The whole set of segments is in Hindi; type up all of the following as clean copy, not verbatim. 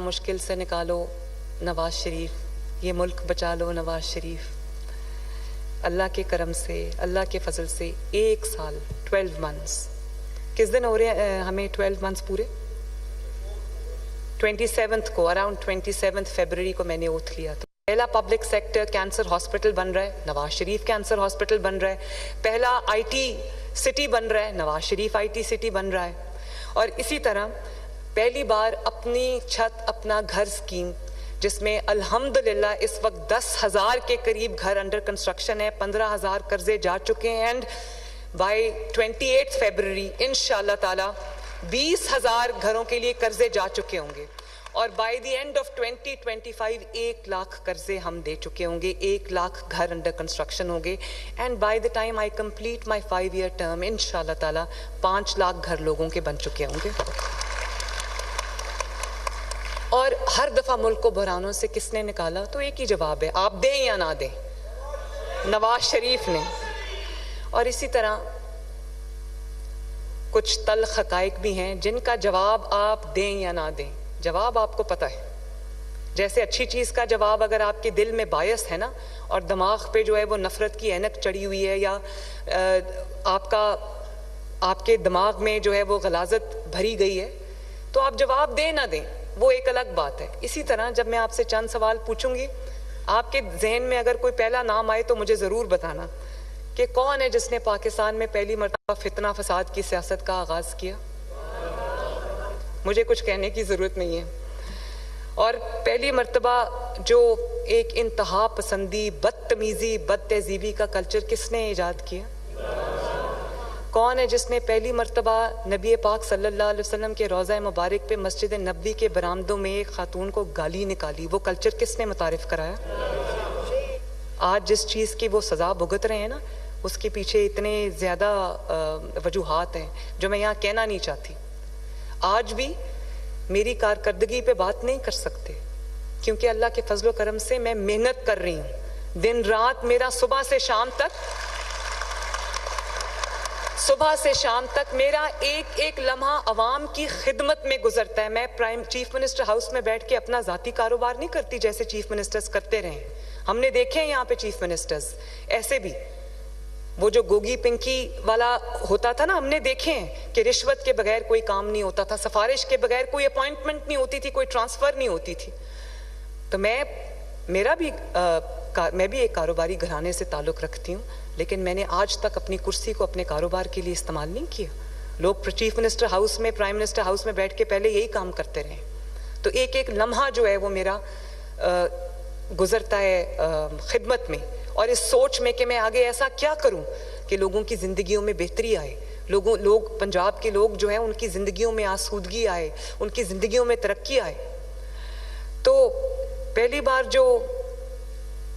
मुश्किल से निकालो नवाज शरीफ, ये मुल्क बचा लो नवाज शरीफ। अल्लाह के करम से, अल्लाह के फजल से 1 साल 12 मंथ्स, किस दिन हो रहे हैं हमें 12 मंथ्स पूरे? 27 को, अराउंड 27 फरवरी को मैंने ओथ लिया था। पहला पब्लिक सेक्टर कैंसर हॉस्पिटल बन रहा है, नवाज शरीफ कैंसर हॉस्पिटल बन रहा है। पहला आईटी सिटी बन रहा है, नवाज शरीफ आईटी सिटी बन रहा है। और इसी तरह पहली बार अपनी छत अपना घर स्कीम, जिसमें अल्हम्दुलिल्लाह इस वक्त 10,000 के करीब घर अंडर कंस्ट्रक्शन है, 15,000 कर्जे जा चुके हैं। एंड बाय 28 फरवरी इंशाल्लाह ताला 20,000 घरों के लिए कर्जे जा चुके होंगे। और by the end of 2025 1 lakh कर्जे हम दे चुके होंगे, 1 लाख घर अंडर कंस्ट्रक्शन होंगे। And by the time I complete my 5-year term इंशाल्लाह ताला 5 लाख घर लोगों के बन चुके होंगे। और हर दफा मुल्क को बहरानों से किसने निकाला? तो एक ही जवाब है, आप दें या ना दें, नवाज शरीफ ने। और इसी तरह कुछ तल्ख हकाइक भी हैं जिनका जवाब आप दें या ना दें, जवाब आपको पता है। जैसे अच्छी चीज का जवाब अगर आपके दिल में बायस है ना, और दिमाग पे जो है वो नफरत की ऐनक चढ़ी हुई है, या आपके दिमाग में जो है वो गलाजत भरी गई है, तो आप जवाब दें ना दें वो एक अलग बात है। इसी तरह जब मैं आपसे चंद सवाल पूछूंगी, आपके जहन में अगर कोई पहला नाम आए तो मुझे जरूर बताना कि कौन है जिसने पाकिस्तान में पहली मर्तबा फितना फसाद की सियासत का आगाज किया। मुझे कुछ कहने की जरूरत नहीं है। और पहली मर्तबा जो एक इंतहा पसंदी, बदतमीजी, बदतहजीबी का कल्चर किसने ईजाद किया? कौन है जिसने पहली मर्तबा नबी पाक सल्लल्लाहु अलैहि वसल्लम के रोज़ा मुबारक पे मस्जिद नबवी के बरामदों में एक खातून को गाली निकाली? वो कल्चर किसने मुतारिफ कराया? आज जिस चीज़ की वो सज़ा भुगत रहे हैं ना, उसके पीछे इतने ज़्यादा वजूहात हैं जो मैं यहाँ कहना नहीं चाहती। आज भी मेरी कारकर्दगी पे बात नहीं कर सकते, क्योंकि अल्लाह के फजलो करम से मैं मेहनत कर रही हूँ। दिन रात मेरा सुबह से शाम तक मेरा एक एक लम्हा अवाम की खिदमत में गुजरता है। मैं चीफ मिनिस्टर हाउस में बैठ के अपना जाती कारोबार नहीं करती जैसे चीफ मिनिस्टर्स करते रहे। हमने देखे हैं यहाँ पे चीफ मिनिस्टर्स ऐसे भी, वो जो गोगी पिंकी वाला होता था ना, हमने देखे हैं कि रिश्वत के बगैर कोई काम नहीं होता था, सिफारिश के बगैर कोई अपॉइंटमेंट नहीं होती थी, कोई ट्रांसफर नहीं होती थी। तो मैं भी एक कारोबारी घराने से ताल्लुक़ रखती हूँ, लेकिन मैंने आज तक अपनी कुर्सी को अपने कारोबार के लिए इस्तेमाल नहीं किया। लोग चीफ मिनिस्टर हाउस में, प्राइम मिनिस्टर हाउस में बैठ के पहले यही काम करते रहे। तो एक एक लम्हा जो है वो मेरा गुजरता है खिदमत में, और इस सोच में कि मैं आगे ऐसा क्या करूं कि लोगों की ज़िंदगियों में बेहतरी आए, लोग पंजाब के लोग जो हैं उनकी ज़िंदगियों में आसूदगी आए, उनकी ज़िंदगियों में तरक्की आए। तो पहली बार जो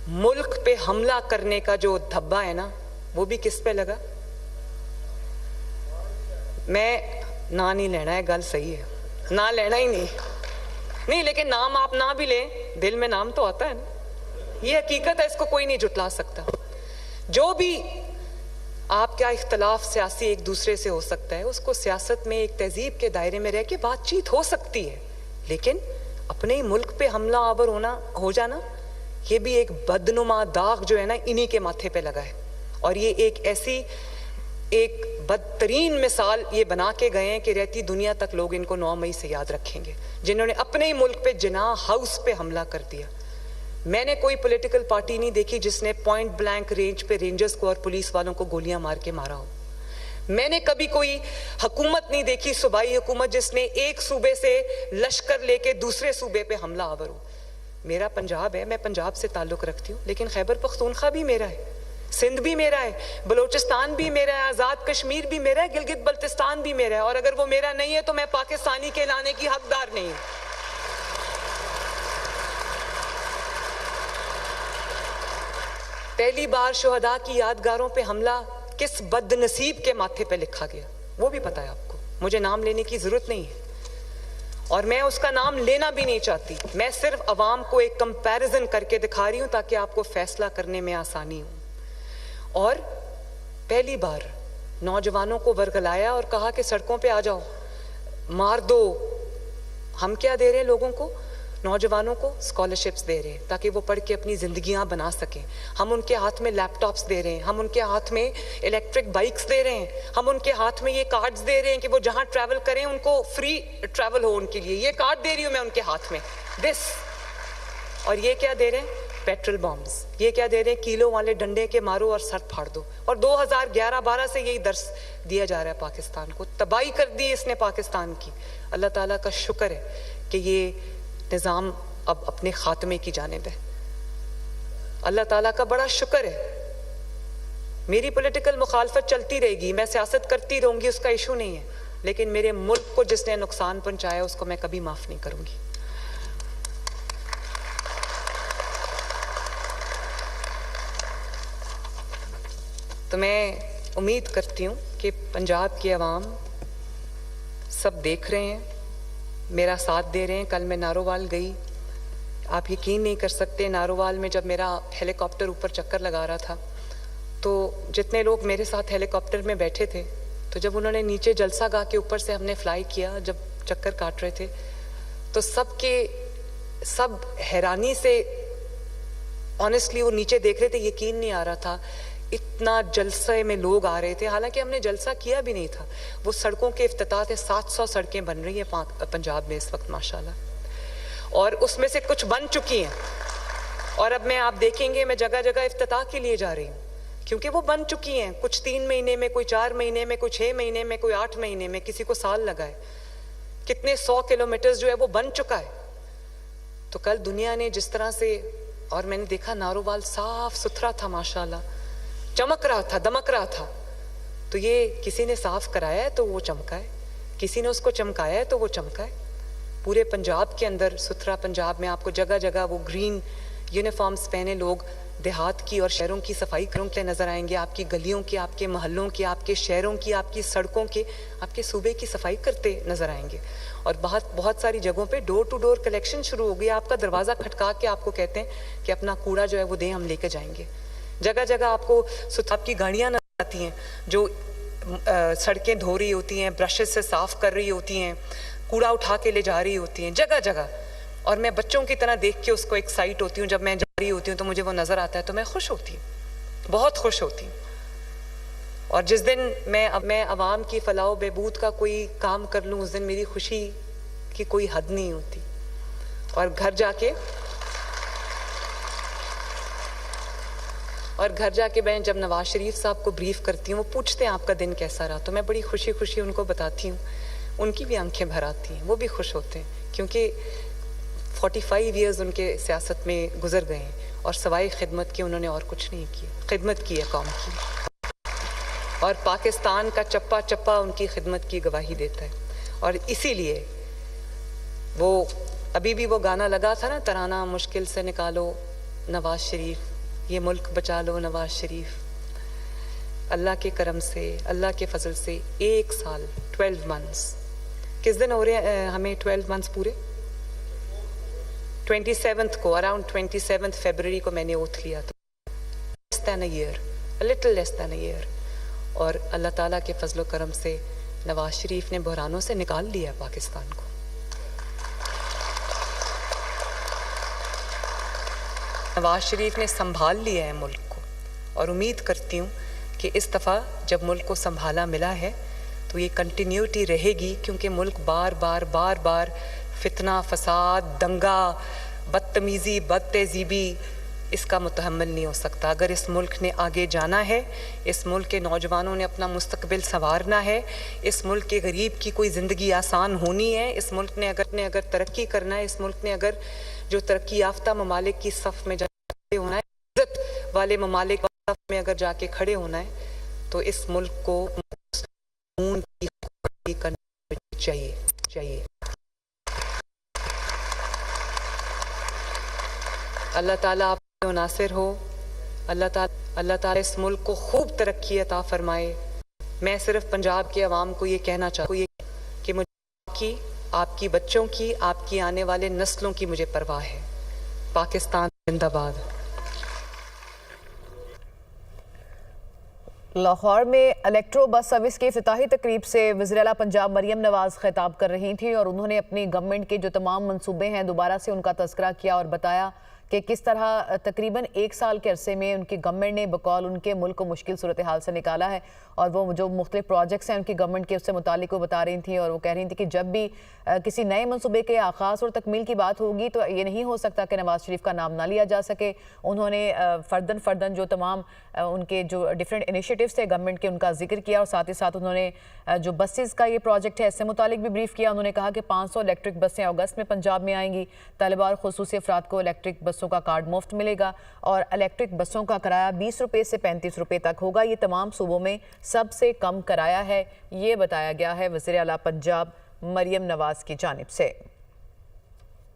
मुल्क पे हमला करने का जो धब्बा है ना, वो भी किस पे लगा? मैं ना नहीं लेना है, गल सही है, ना लेना ही नहीं, लेकिन नाम आप ना भी लें, दिल में नाम तो आता है ना, ये हकीकत है, इसको कोई नहीं जुटला सकता। जो भी आपका इख्तलाफ सियासी एक दूसरे से हो सकता है, उसको सियासत में एक तहजीब के दायरे में रह के बातचीत हो सकती है, लेकिन अपने ही मुल्क पे हमला आवर हो जाना, ये भी एक बदनुमा दाग जो है ना इन्हीं के माथे पे लगा है। और ये एक बदतरीन मिसाल ये बना के गए हैं कि रहती दुनिया तक लोग इनको 9 मई से याद रखेंगे, जिन्होंने अपने ही मुल्क पे जिनाह हाउस पे हमला कर दिया। मैंने कोई पॉलिटिकल पार्टी नहीं देखी जिसने पॉइंट ब्लैंक रेंज पे रेंजर्स को और पुलिस वालों को गोलियां मार के मारा हो। मैंने कभी कोई हुकूमत नहीं देखी, सूबाई हुकूमत, जिसने एक सूबे से लश्कर लेके दूसरे सूबे पे हमला आवर हो। मेरा पंजाब है, मैं पंजाब से ताल्लुक़ रखती हूँ, लेकिन खैबर पख्तूनख्वा भी मेरा है, सिंध भी मेरा है, बलूचिस्तान भी मेरा है, आज़ाद कश्मीर भी मेरा है, गिलगित बल्तिस्तान भी मेरा है। और अगर वो मेरा नहीं है तो मैं पाकिस्तानी कहलाने की हकदार नहीं हूँ। पहली बार शुहदा की यादगारों पे हमला किस बदनसीब के माथे पे लिखा गया वो भी पता है आपको। मुझे नाम लेने की जरूरत नहीं है और मैं उसका नाम लेना भी नहीं चाहती। मैं सिर्फ अवाम को एक कंपैरिजन करके दिखा रही हूं ताकि आपको फैसला करने में आसानी हो। और पहली बार नौजवानों को वर्गलाया और कहा कि सड़कों पे आ जाओ, मार दो। हम क्या दे रहे हैं लोगों को? नौजवानों को स्कॉलरशिप्स दे रहे हैं ताकि वो पढ़ के अपनी ज़िंदगियां बना सकें। हम उनके हाथ में लैपटॉप्स दे रहे हैं, हम उनके हाथ में इलेक्ट्रिक बाइक्स दे रहे हैं, हम उनके हाथ में ये कार्ड्स दे रहे हैं कि वो जहां ट्रैवल करें उनको फ्री ट्रैवल हो उनके लिए। ये कार्ड दे रही हूं मैं उनके हाथ में, दिस। और ये क्या दे रहे हैं? Petrol bombs. ये क्या दे रहे हैं? किलो वाले डंडे के मारो और सर फाड़ दो। और 2011-12 से यही दर्स दिया जा रहा है पाकिस्तान को। तबाही कर दी इसने पाकिस्तान की। अल्लाह ताला का शुक्र है कि ये निज़ाम अब अपने खात्मे की जानिब है। अल्लाह ताला का बड़ा शुक्र है। मेरी पॉलिटिकल मुखालफत चलती रहेगी, मैं सियासत करती रहूंगी, उसका इशू नहीं है, लेकिन मेरे मुल्क को जिसने नुकसान पहुंचाया उसको मैं कभी माफ नहीं करूंगी। तो मैं उम्मीद करती हूँ कि पंजाब की आवाम सब देख रहे हैं, मेरा साथ दे रहे हैं। कल मैं नारोवाल गई, आप यकीन नहीं कर सकते, नारोवाल में जब मेरा हेलीकॉप्टर ऊपर चक्कर लगा रहा था तो जितने लोग मेरे साथ हेलीकॉप्टर में बैठे थे, तो जब उन्होंने नीचे जलसा गाह के ऊपर से हमने फ्लाई किया, जब चक्कर काट रहे थे, तो सब हैरानी से ऑनेस्टली वो नीचे देख रहे थे। यकीन नहीं आ रहा था इतना जलसे में लोग आ रहे थे, हालांकि हमने जलसा किया भी नहीं था। वो सड़कों के इफ्तिताह थे, 700 सड़कें बन रही हैं पंजाब में इस वक्त माशाल्लाह, और उसमें से कुछ बन चुकी हैं। और अब मैं, आप देखेंगे, मैं जगह जगह इफ्तिताह के लिए जा रही हूँ क्योंकि वो बन चुकी हैं। कुछ 3 महीने में, कोई 4 महीने में, कोई 6 महीने में, कोई 8 महीने में, किसी को साल लगा है। कितने 100 किलोमीटर जो है वो बन चुका है। तो कल दुनिया ने जिस तरह से, और मैंने देखा नारोवाल साफ सुथरा था माशाल्लाह, चमक रहा था, दमक रहा था। तो ये किसी ने साफ कराया है तो वो चमका है, किसी ने उसको चमकाया है तो वो चमका है। पूरे पंजाब के अंदर सुथरा पंजाब में आपको जगह जगह वो ग्रीन यूनिफॉर्म्स पहने लोग देहात की और शहरों की सफाई करते नजर आएंगे। आपकी गलियों की, आपके मोहल्लों की, आपके शहरों की, आपकी सड़कों के, आपके सूबे की सफाई करते नजर आएंगे। और बहुत सारी जगहों पे डोर टू डोर कलेक्शन शुरू हो गई। आपका दरवाजा खटका के आपको कहते हैं कि अपना कूड़ा जो है वो दें, हम लेके जाएंगे। जगह जगह आपको आपकी गाड़ियां नजर आती हैं जो सड़कें धो रही होती हैं, ब्रशेस से साफ कर रही होती हैं, कूड़ा उठा के ले जा रही होती हैं जगह जगह। और मैं बच्चों की तरह देख के उसको एक्साइट होती हूँ। जब मैं जा रही होती हूँ तो मुझे वो नजर आता है तो मैं खुश होती हूँ, बहुत खुश होती हूँ। और जिस दिन मैं अवाम की फलाह बहबूद का कोई काम कर लूँ, उस दिन मेरी खुशी की कोई हद नहीं होती। और घर जाके मैं जब नवाज शरीफ साहब को ब्रीफ करती हूँ, वो पूछते हैं आपका दिन कैसा रहा, तो मैं बड़ी खुशी खुशी उनको बताती हूँ। उनकी भी आंखें भर आती हैं, वो भी खुश होते हैं, क्योंकि 45 ईयर्स उनके सियासत में गुजर गए हैं और सवाई खिदमत की उन्होंने और कुछ नहीं किया। खिदमत की है कौम की, और पाकिस्तान का चप्पा चप्पा उनकी खिदमत की गवाही देता है। और इसीलिए वो अभी भी वो गाना लगा था ना, तराना मुश्किल से निकालो नवाज शरीफ, ये मुल्क बचा लो नवाज शरीफ। अल्लाह के करम से, अल्लाह के फजल से 1 साल 12 मंथ्स, किस दिन हो रहे हैं हमें 12 मंथ्स पूरे? 27th को, अराउंड 27th फरवरी को मैंने ओथ लिया था। Less than a year, little less than a year. और अल्लाह ताला के फजल करम से नवाज शरीफ ने बहरानों से निकाल लिया पाकिस्तान को। नवाज शरीफ ने संभाल लिया है मुल्क को, और उम्मीद करती हूँ कि इस दफ़ा जब मुल्क को संभाला मिला है तो ये कंटिन्यूटी रहेगी, क्योंकि मुल्क बार बार फितना, फसाद, दंगा, बदतमीज़ी, बदतहज़ीबी, इसका मुतहम्मिल नहीं हो सकता। अगर इस मुल्क ने आगे जाना है, इस मुल्क के नौजवानों ने अपना मुस्तकबिल संवारना है, इस मुल्क के गरीब की कोई ज़िंदगी आसान होनी है, इस मुल्क ने अगर तरक्की करना है, इस मुल्क ने अगर जो तरक्की याफ्ता ममालिक की सफ़ में जाके होना है, इज़्ज़त वाले ममालिक की सफ़ में अगर जाके खड़े होना है, तो इस मुल्क को खून की करनी चाहिए। अल्लाह ताला आप पे नासिर हो। अल्लाह ताला इस मुल्क को खूब तरक्की अता फरमाए। मैं सिर्फ पंजाब के अवाम को ये कहना चाहती हूँ कि मुझे आपकी बच्चों की, आपकी आने वाले नस्लों की मुझे परवाह है। पाकिस्तान जिंदाबाद। लाहौर में इलेक्ट्रो बस सर्विस की इफ्तिताही तकरीब से वज़ीर आला पंजाब मरियम नवाज़ खिताब कर रही थी और उन्होंने अपनी गवर्नमेंट के जो तमाम मंसूबे हैं दोबारा से उनका तज़किरा किया और बताया कि किस तरह तकरीबन 1 साल के अरसे में उनकी गवर्नमेंट ने बकौल उनके मुल्क को मुश्किल सूरत हाल से निकाला है। और वो जो मुख्तलिफ प्रोजेक्ट्स हैं उनकी गवर्नमेंट के उससे मुतालिक वो बता रही थी और वो कह रही थी कि जब भी किसी नए मनसूबे के आगाज़ और तकमील की बात होगी तो ये नहीं हो सकता कि नवाज़ शरीफ का नाम ना लिया जा सके। उन्होंने फ़र्दन जो तमाम उनके जो डिफरेंट इनिशिएटिव्स थे गवर्नमेंट के उनका जिक्र किया और साथ ही साथ उन्होंने जो बसेस का ये प्रोजेक्ट है इससे मुतालिक भी ब्रीफ किया। उन्होंने कहा कि 500 इलेक्ट्रिक बसें अगस्त में पंजाब में आएंगी। तलबा और खुसूसी अफराद को इलेक्ट्रिक बसों का कार्ड मुफ्त मिलेगा और इलेक्ट्रिक बसों का किराया 20 रुपये से 35 रुपये तक होगा। ये तमाम सूबों में सबसे कम किराया है, ये बताया गया है वज़ीर आला पंजाब मरियम नवाज़ की जानिब से।